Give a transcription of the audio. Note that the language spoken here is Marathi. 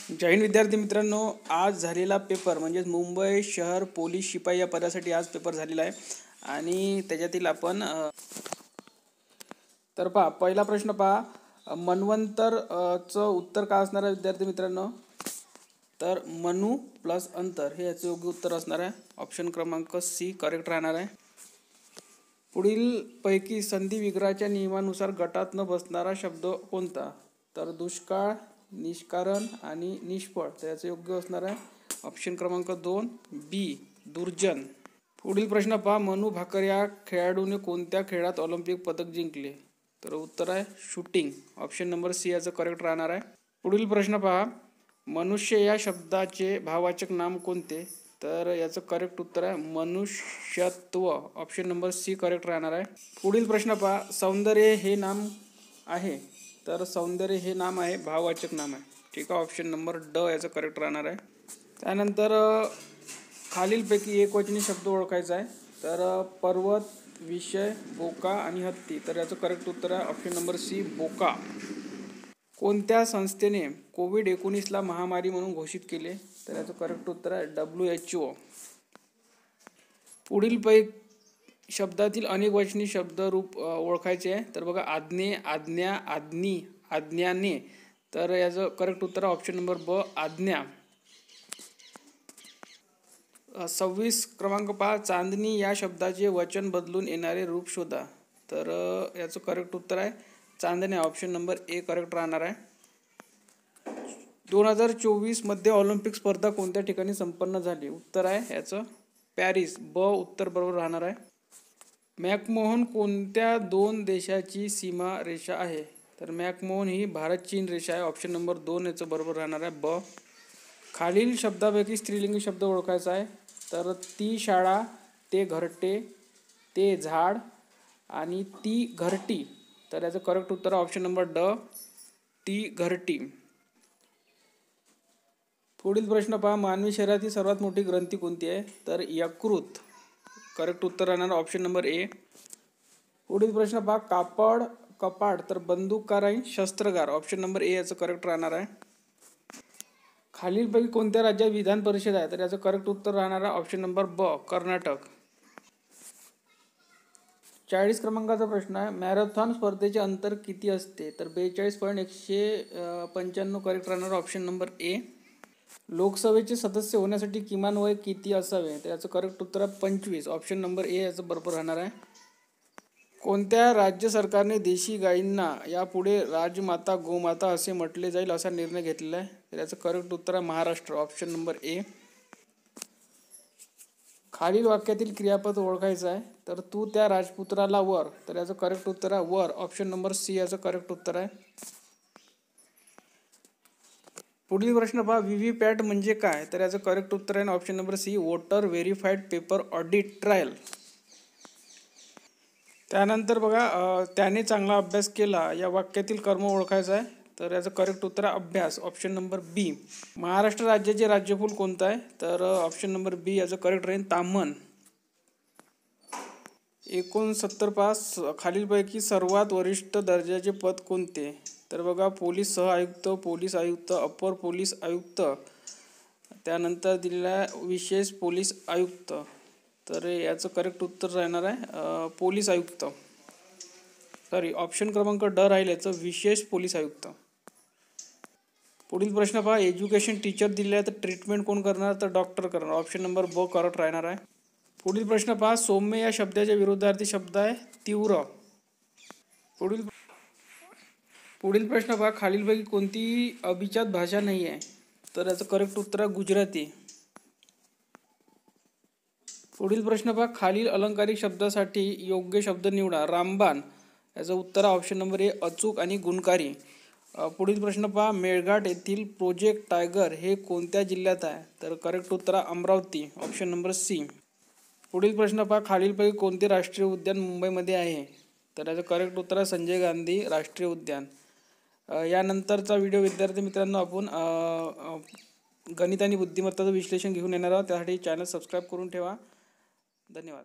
जय हिंद विद्यार्थी मित्रांनो, आज झालेला पेपर म्हणजे मुंबई शहर पोलीस शिपाई या पदासाठी आज पेपर झालेला आहे आणि त्याच्यातील आपण तर पहा पहिला प्रश्न पहा मन्वंतर चं उत्तर काय असणार आहे विद्यार्थी मित्रांनो. तर मनु प्लस अंतर हे याचे योग्य उत्तर असणार आहे. ऑप्शन क्रमांक सी करेक्ट राहणार आहे. पुढील पैकी संधी विग्रहाच्या नियमानुसार गटात न बसणारा शब्द कोणता. तर दुष्काळ, निष्कारण आणि निष्फळ तर याचं योग्य असणार आहे ऑप्शन क्रमांक 2 बी दुर्जन. पुढील प्रश्न पहा मनू भाकर या खेळाडूने कोणत्या खेळात ऑलिम्पिक पदक जिंकले. तर उत्तर आहे शूटिंग. ऑप्शन नंबर सी याचं करेक्ट राहणार आहे. पुढील प्रश्न पहा मनुष्य या शब्दाचे भाववाचक नाम कोणते. तर याचं करेक्ट उत्तर आहे मनुष्यत्व. ऑप्शन नंबर सी करेक्ट राहणार आहे. पुढील प्रश्न पहा सौंदर्य हे नाम आहे. तर सौंदर्य हे नाम आहे भाववाचक नाम आहे. ठीक आहे, ऑप्शन नंबर ड याचं करेक्ट राहणार आहे. त्यानंतर खालीलपैकी एकवचनी शब्द ओळखायचा आहे. तर पर्वत, विषय, बोका आणि हत्ती तर याचं करेक्ट उत्तर आहे ऑप्शन नंबर सी बोका. कोणत्या संस्थेने कोविड-19 महामारी म्हणून घोषित केले. तर याचं करेक्ट उत्तर आहे WHO. पुढील शब्दातील अनेक वचनी शब्द रूप ओळखायचे आहे. तर बघा आज्ञे, आज्ञा, आज्ञी, आज्ञाने तर याचं करेक्ट उत्तर आहे ऑप्शन नंबर ब आज्ञा. 26 क्रमांक पहा चांदणी या शब्दाचे वचन बदलून येणारे रूप शोधा. तर याचं करेक्ट उत्तर आहे चांदण्या. ऑप्शन नंबर ए करेक्ट राहणार आहे. 2024 मध्ये ऑलिम्पिक स्पर्धा कोणत्या ठिकाणी संपन्न झाली. उत्तर आहे याचं पॅरिस. ब उत्तर बरोबर राहणार आहे. मॅकमोहन कोणत्या दोन देशाची सीमा रेषा आहे. तर मॅकमोहन ही भारत चीन रेषा आहे. ऑप्शन नंबर 2 याचं बरोबर राहणार आहे ब. खालील शब्दापैकी स्त्रीलिंगी शब्द ओळखायचा आहे. तर ती शाळा, ते घरटे, ते झाड आणि ती घरटी तर याचं करेक्ट उत्तर आहे ऑप्शन नंबर ड ती घरटी. पुढील प्रश्न पहा मानवी शरीरातील सर्वात मोठी ग्रंथी कोणती आहे. तर यकृत. करेक्ट उत्तर राहणार ऑप्शन नंबर ए. पुढील प्रश्न पहा कापड, कपाट तर बंदूककार आणि शस्त्रगार. ऑप्शन नंबर ए याचं करेक्ट राहणार आहे. खालीलपैकी कोणत्या राज्यात विधान परिषद आहे. तर याचं करेक्ट उत्तर राहणार आहे ऑप्शन नंबर ब कर्नाटक. 40 क्रमांकाचा प्रश्न आहे मॅरेथॉन स्पर्धेचे अंतर किती असते. तर 42.195 करेक्ट राहणार ऑप्शन नंबर ए. लोकसभेचे सदस्य होण्यासाठी किमान वय किती असावे. तर याचं करेक्ट उत्तर आहे 25. ऑप्शन नंबर ए याचं बरोबर राहणार आहे. कोणत्या राज्य सरकारने देशी गायींना यापुढे राजमाता गोमाता असे म्हटले जाईल असा निर्णय घेतलेला आहे. तर याचं करेक्ट उत्तर आहे महाराष्ट्र. Option number A. खालील वाक्यातील क्रियापद ओळखायचं आहे. तर तू त्या राजपुत्राला वर तर याचं करेक्ट उत्तर आहे वर. ऑप्शन नंबर सी याचं करेक्ट उत्तर आहे. पुढील प्रश्न पहा व्हीव्हीपॅट म्हणजे काय. तर याचं करेक्ट उत्तर आहे option number C voter verified paper audit trial. त्यानंतर बघा त्याने चांगला अभ्यास केला या वाक्यातील कर्म ओळखायचं आहे. तर याचं करेक्ट उत्तर आहे अभ्यास. ऑप्शन नंबर बी. महाराष्ट्र राज्याचे राज्यफूल कोणतं आहे. तर ऑप्शन नंबर बी याचं करेक्ट राहील ताम्हण. 69 पास खालीलपैकी सर्वात वरिष्ठ दर्जाचे पद कोणते. तर बघा पोलीस सहआयुक्त, पोलीस आयुक्त, अपर पोलीस आयुक्त, त्यानंतर दिलेला विशेष पोलीस आयुक्त. तर याचं करेक्ट उत्तर राहणार आहे पोलीस आयुक्त. सॉरी ऑप्शन क्रमांक ड राहील याचं विशेष पोलीस आयुक्त. पुढील प्रश्न पहा एज्युकेशन टीचर दिले आहे तर ट्रीटमेंट कोण करणार. तर डॉक्टर करणार. ऑप्शन नंबर ब करेक्ट राहणार आहे. पुढील प्रश्न पहा सौम्य या शब्दाच्या विरुद्धार्थी शब्द आहे तीव्र. पुढील प्रश्न पहा खालीलपैकी कोणती अभिजात भाषा नाही आहे. तर याचं करेक्ट उत्तर आहे गुजराती. पुढील प्रश्न पहा खालील अलंकारिक शब्दासाठी योग्य शब्द निवडा. रामबाण याचं उत्तर आहे ऑप्शन नंबर ए अचूक आणि गुणकारी. पुढील प्रश्न पहा मेळघाट येथील प्रोजेक्ट टायगर हे कोणत्या जिल्ह्यात आहे. तर करेक्ट उत्तर आहे अमरावती. Option number C. पुढील प्रश्न पहा खालीलपैकी कोणते राष्ट्रीय उद्यान मुंबईमध्ये आहे. तर याचं करेक्ट उत्तर आहे संजय गांधी राष्ट्रीय उद्यान. यानंतरचा व्हिडिओ विद्यार्थी मित्रांनो आपण गणित आणि बुद्धिमत्ताचं विश्लेषण घेऊन येणार आहोत. त्यासाठी चॅनल सबस्क्राईब करून ठेवा. धन्यवाद.